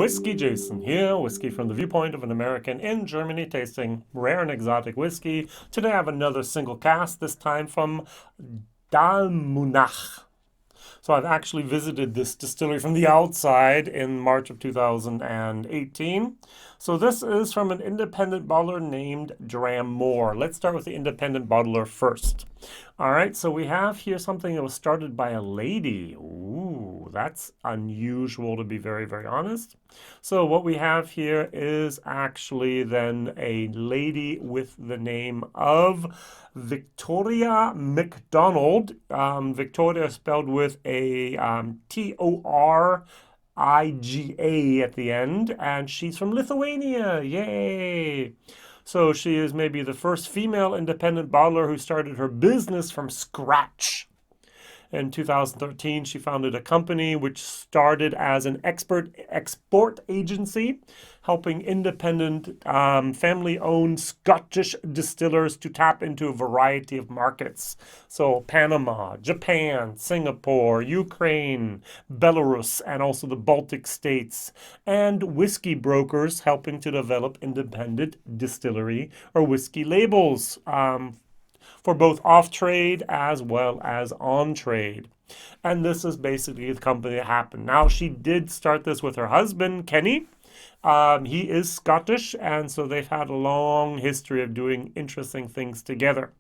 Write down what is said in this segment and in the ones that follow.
WhiskyJason here, whiskey from the viewpoint of an American in Germany tasting rare and exotic whiskey. Today I have another single cask, this time from Dalmunach. So I've actually visited this distillery from the outside in March of 2018. So this is from an independent bottler named Dràm Mòr. Let's start with the independent bottler first. All right, so we have here something that was started by a lady. Ooh, that's unusual to be very, very honest. So what we have here is actually then a lady with the name of Victoria McDonald. Victoria spelled with a T-O-R-I-G-A at the end, and she's from Lithuania. Yay! So she is maybe the first female independent bottler who started her business from scratch. In 2013, she founded a company which started as an export agency, helping independent, family-owned Scottish distillers to tap into a variety of markets. So Panama, Japan, Singapore, Ukraine, Belarus, and also the Baltic states. And whiskey brokers helping to develop independent distillery or whiskey labels, for both off-trade as well as on-trade. And this is basically the company that happened. Now, she did start this with her husband, Kenny. He is Scottish, and so they've had a long history of doing interesting things together.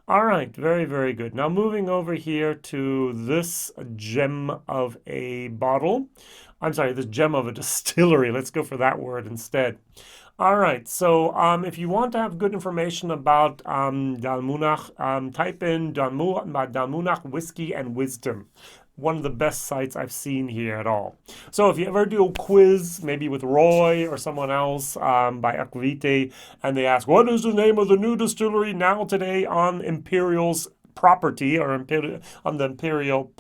All right, very, very good. Now, moving over here to this gem of a bottle. I'm sorry, this gem of a distillery. Let's go for that word instead. All right, so if you want to have good information about Dalmunach, type in Dalmunach Whiskey and Wisdom. One of the best sites I've seen here at all. So if you ever do a quiz, maybe with Roy or someone else by Akvite, and they ask, what is the name of the new distillery now today on Imperial's property or on the imperial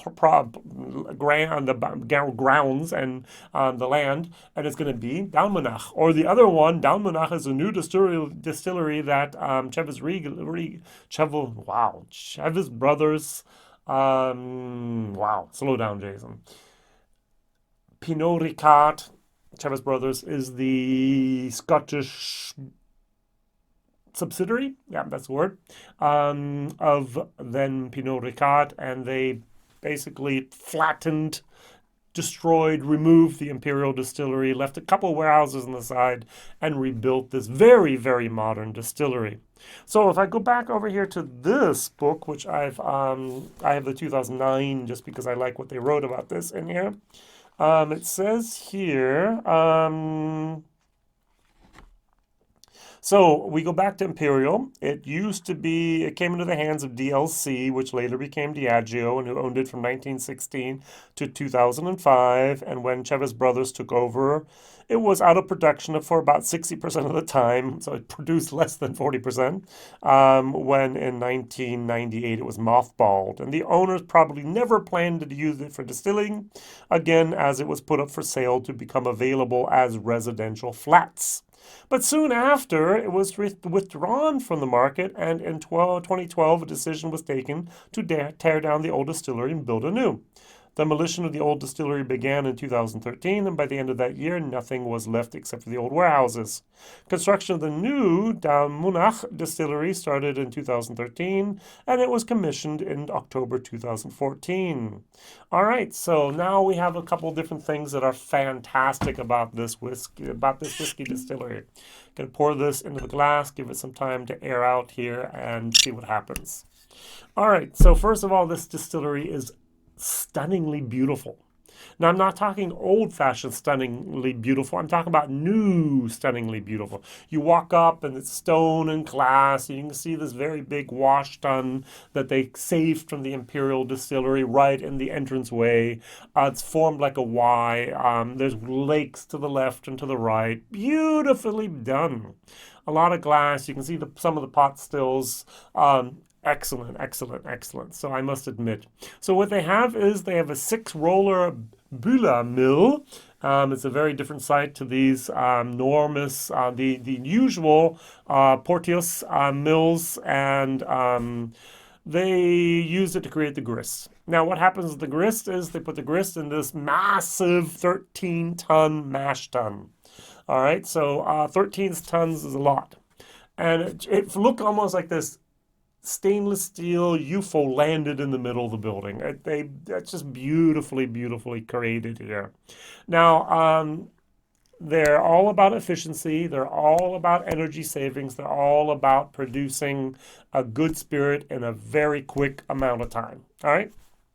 grounds and the land, and it's going to be Dalmunach. Or the other one, Dalmunach is a new distillery that Chevis brothers. Wow, slow down, Jason. Pinot Ricard, Chevis brothers, is the Scottish subsidiary, yeah, that's the word, of then Pinot Ricard, and they basically flattened, destroyed, removed the imperial distillery, left a couple warehouses on the side, and rebuilt this very, very modern distillery. So if I go back over here to this book, which I have the 2009, just because I like what they wrote about this in here. It says here, so we go back to Imperial. It came into the hands of DLC, which later became Diageo, and who owned it from 1916 to 2005. And when Chevis Brothers took over, it was out of production for about 60% of the time, so it produced less than 40%, when in 1998 it was mothballed. And the owners probably never planned to use it for distilling, again, as it was put up for sale to become available as residential flats. But soon after, it was withdrawn from the market, and in 2012, a decision was taken to tear down the old distillery and build a new. Demolition of the old distillery began in 2013, and by the end of that year, nothing was left except for the old warehouses. Construction of the new Dalmunach distillery started in 2013, and it was commissioned in October 2014. All right, so now we have a couple different things that are fantastic about this whiskey distillery. Gonna pour this into the glass, give it some time to air out here, and see what happens. All right, so first of all, this distillery is stunningly beautiful. Now, I'm not talking old-fashioned stunningly beautiful. I'm talking about new stunningly beautiful. You walk up and it's stone and glass. And you can see this very big wash tun that they saved from the Imperial Distillery right in the entranceway. It's formed like a Y. There's lakes to the left and to the right. Beautifully done. A lot of glass. You can see some of the pot stills. Excellent, excellent, excellent. So I must admit. So what they have is they have a 6-roller Bühler mill. It's a very different site to these enormous, the usual Porteous mills, and they use it to create the grist. Now, what happens with the grist is they put the grist in this massive 13-ton mash tun. All right, so 13 tons is a lot. And it looked almost like this stainless steel UFO landed in the middle of the building. That's just beautifully, beautifully created here. Now, they're all about efficiency. They're all about energy savings. They're all about producing a good spirit in a very quick amount of time. All right?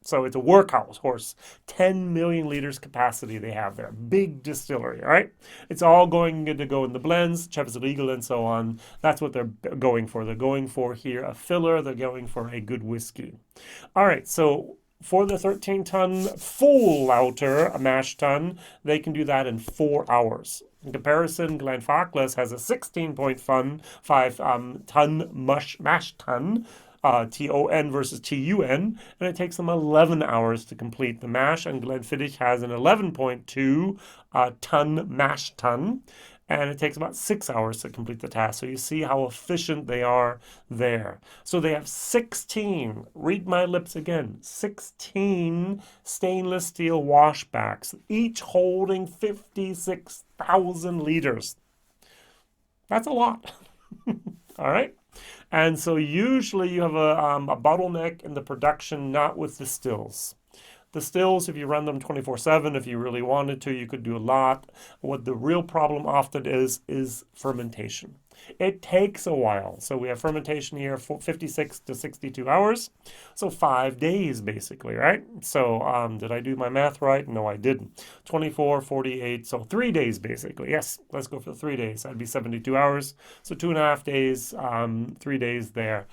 So it's a workhorse horse. 10 million liters capacity they have there. Big distillery, all right? It's all going to go in the blends, Chivas Regal and so on. That's what they're going for. They're going for here a filler. They're going for a good whiskey. All right, so for the 13-ton full lauter, a mash tun, they can do that in 4 hours. In comparison, Glenfarclas has a 16.5-ton mash tun, TON versus TUN, and it takes them 11 hours to complete the mash, and Glenfiddich has an 11.2 ton mash tun, and it takes about 6 hours to complete the task. So you see how efficient they are there. So they have 16, read my lips again, 16 stainless steel washbacks, each holding 56,000 liters. That's a lot. All right. And so usually you have a bottleneck in the production, not with the stills. The stills, if you run them 24/7, if you really wanted to, you could do a lot. What the real problem often is fermentation. It takes a while. So we have fermentation here for 56 to 62 hours. So 5 days basically, right? So did I do my math right? No, I didn't. 24, 48, so 3 days basically. Yes, let's go for 3 days. That'd be 72 hours. So 2.5 days, 3 days there.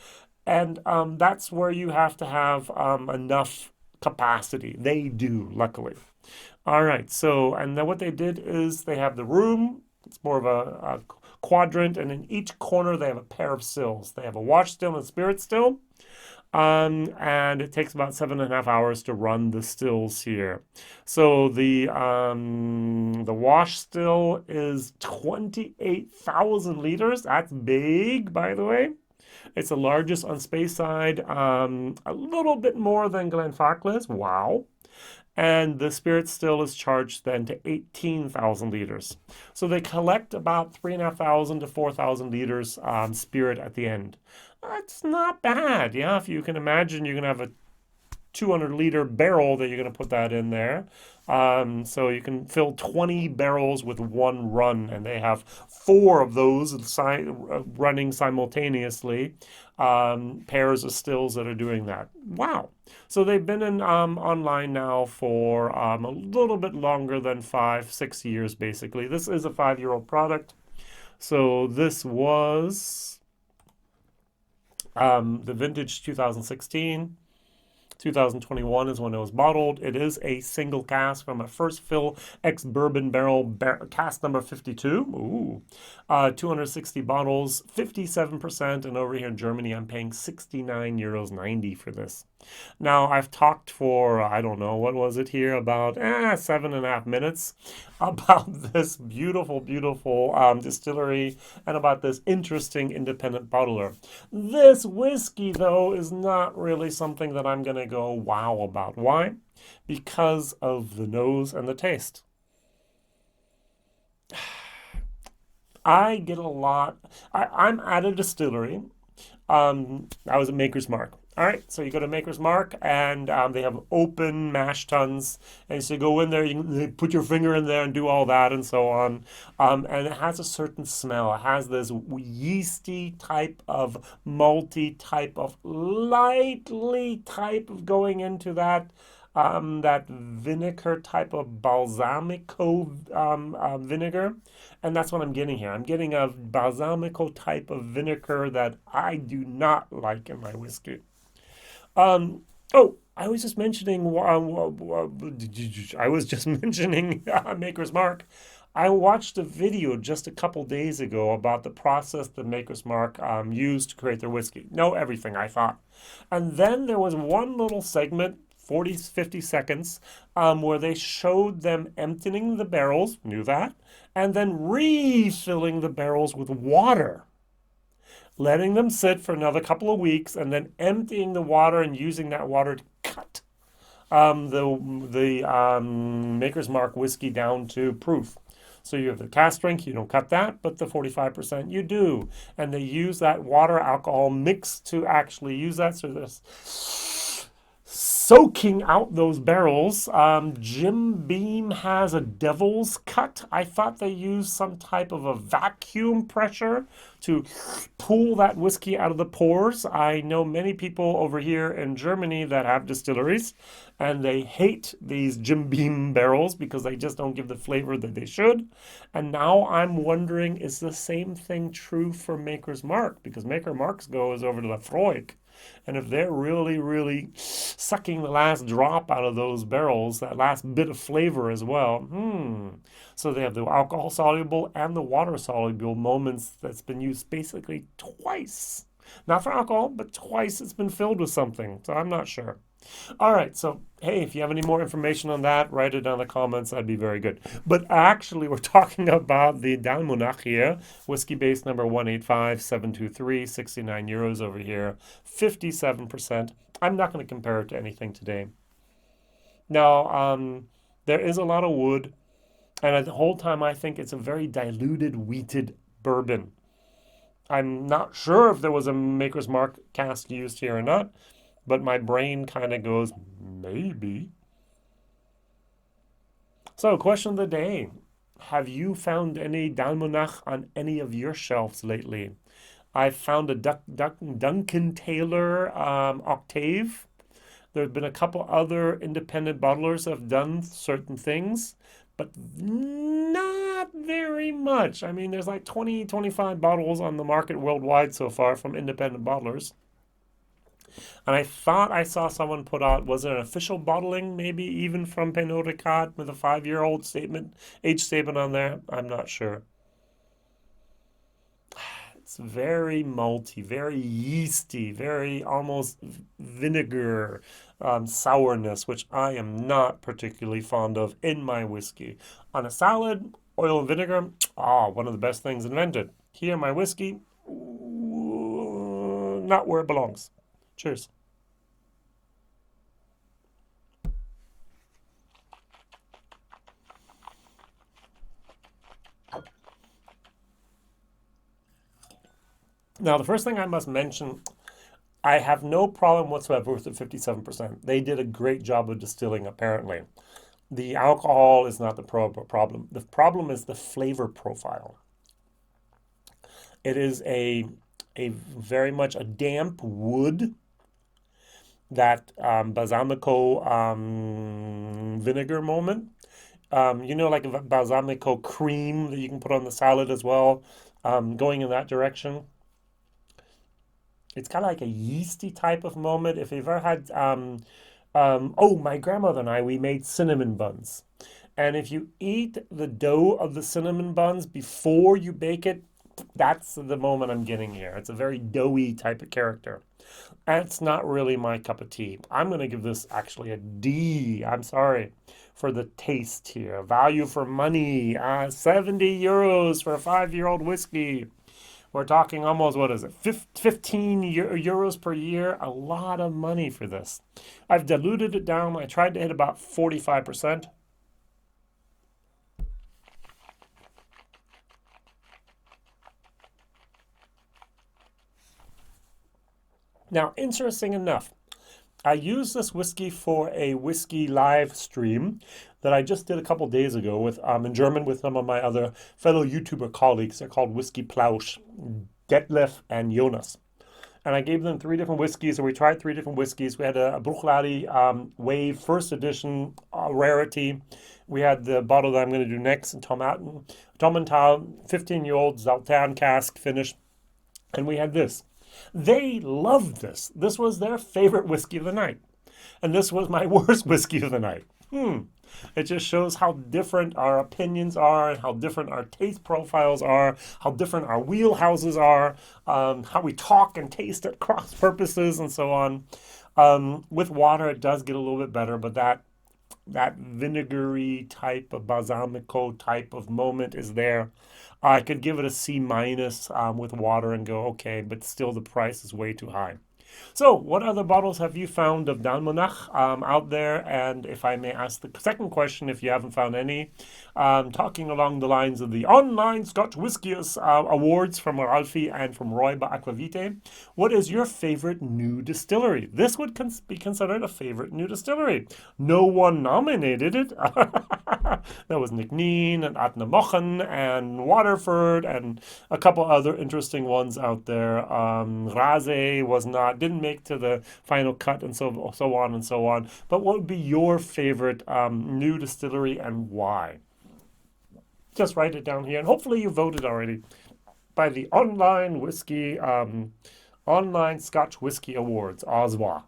And that's where you have to have enough capacity. They do, luckily. All right, so, and then what they did is they have the room. It's more of a quadrant, and in each corner they have a pair of stills. They have a wash still and a spirit still, and it takes about 7.5 hours to run the stills here. So the wash still is 28,000 liters. That's big, by the way. It's the largest on Speyside, a little bit more than Glenfarclas. Wow. And the spirit still is charged then to 18,000 liters. So they collect about 3,500 to 4,000 liters spirit at the end. That's not bad. Yeah, if you can imagine, you're going to have a 200-liter barrel that you're going to put that in there. So you can fill 20 barrels with one run, and they have 4 of those running simultaneously, pairs of stills that are doing that. Wow. So they've been in online now for a little bit longer than 5-6 years, basically. This is a 5-year-old product. So this was the vintage 2016. 2021 is when it was bottled. It is a single cask from a first fill ex-bourbon barrel, cask number 52. Ooh. 260 bottles, 57%, and over here in Germany, I'm paying €69.90 for this. Now, I've talked for, I don't know, what was it here, about 7.5 minutes about this beautiful, beautiful distillery and about this interesting independent bottler. This whiskey, though, is not really something that I'm going to go wow about. Why? Because of the nose and the taste. I get a lot. I'm at a distillery. I was at Maker's Mark. All right, so you go to Maker's Mark, and they have open mash tuns, and so you go in there, you can put your finger in there and do all that and so on, and it has a certain smell. It has this yeasty type of, malty type of, lightly type of going into that, that vinegar type of balsamico vinegar, and that's what I'm getting here. I'm getting a balsamico type of vinegar that I do not like in my whiskey. I was just mentioning Maker's Mark. I watched a video just a couple days ago about the process that Maker's Mark used to create their whiskey. Know everything, I thought. And then there was one little segment, 40-50 seconds, where they showed them emptying the barrels, knew that, and then refilling the barrels with water, letting them sit for another couple of weeks, and then emptying the water and using that water to cut the Maker's Mark whiskey down to proof. So you have the cask strength, you don't cut that, but the 45% you do. And they use that water alcohol mix to actually use that. So there's soaking out those barrels. Jim Beam has a devil's cut. I thought they used some type of a vacuum pressure to pull that whiskey out of the pores. I know many people over here in Germany that have distilleries, and they hate these Jim Beam barrels because they just don't give the flavor that they should. And now I'm wondering, is the same thing true for Maker's Mark? Because Maker's Mark goes over to the Freud. And if they're really, really sucking the last drop out of those barrels, that last bit of flavor as well, So they have the alcohol soluble and the water soluble moments that's been used basically twice. Not for alcohol, but twice it's been filled with something. So I'm not sure. All right, so hey, if you have any more information on that, write it down in the comments. That'd be very good. But actually, we're talking about the Dalmunach here, Whiskybase number 185723, 69 euros over here, 57%. I'm not going to compare it to anything today. Now, there is a lot of wood, and the whole time I think it's a very diluted, wheated bourbon. I'm not sure if there was a Maker's Mark cask used here or not, but my brain kind of goes, maybe. So, question of the day. Have you found any Dalmunach on any of your shelves lately? I found a Duncan Taylor Octave. There have been a couple other independent bottlers that have done certain things, but not very much. I mean, there's like 20, 25 bottles on the market worldwide so far from independent bottlers. And I thought I saw someone put out, was it an official bottling, maybe even from Pernod Ricard with a 5-year-old age statement on there? I'm not sure. It's very malty, very yeasty, very almost vinegar sourness, which I am not particularly fond of in my whiskey. On a salad, oil and vinegar, one of the best things invented. Here, my whiskey, not where it belongs. Cheers. Now, the first thing I must mention, I have no problem whatsoever with the 57%. They did a great job of distilling, apparently. The alcohol is not the problem. The problem is the flavor profile. It is a very much a damp wood, that balsamico vinegar moment. Like a balsamico cream that you can put on the salad as well, going in that direction. It's kind of like a yeasty type of moment. If you've ever had, my grandmother and I, we made cinnamon buns. And if you eat the dough of the cinnamon buns before you bake it, that's the moment I'm getting here. It's a very doughy type of character. That's not really my cup of tea. I'm going to give this actually a D. I'm sorry for the taste here. Value for money. 70 euros for a 5-year-old whiskey. We're talking almost, 15 euros per year? A lot of money for this. I've diluted it down. I tried to hit about 45%. Now, interesting enough, I used this whiskey for a whiskey live stream that I just did a couple days ago with in German with some of my other fellow YouTuber colleagues. They're called Whiskey Plausch, Detlef and Jonas. And I gave them 3 different whiskeys, and we tried 3 different whiskeys. We had a Bruichladdich Wave first edition rarity. We had the bottle that I'm going to do next, Tomental, 15-year-old Zaltan cask finish. And we had this. They loved this. This was their favorite whiskey of the night. And this was my worst whiskey of the night. It just shows how different our opinions are, and how different our taste profiles are, how different our wheelhouses are, how we talk and taste at cross purposes and so on. With water, it does get a little bit better, but that vinegary type of balsamico type of moment is there. I could give it a C- with water and go, okay, but still the price is way too high. So, what other bottles have you found of Dalmunach out there? And if I may ask the second question, if you haven't found any, talking along the lines of the online Scotch Whisky Awards from Ralphie and from Roy by Aquavite, what is your favorite new distillery? This would be considered a favorite new distillery. No one nominated it. That was Nick Neen and Atnamochen and Waterford and a couple other interesting ones out there. Raze was not, didn't make to the final cut, and so on and so on. But what would be your favorite new distillery and why? Just write it down here, and hopefully you voted already by the online Scotch Whisky Awards, OSWA.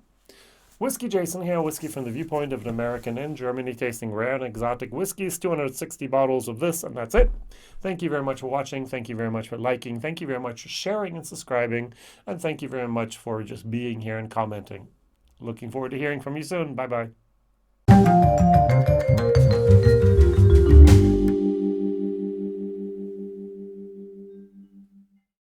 WhiskyJason here, whiskey from the viewpoint of an American in Germany, tasting rare and exotic whiskeys, 260 bottles of this, and that's it. Thank you very much for watching. Thank you very much for liking. Thank you very much for sharing and subscribing. And thank you very much for just being here and commenting. Looking forward to hearing from you soon. Bye-bye.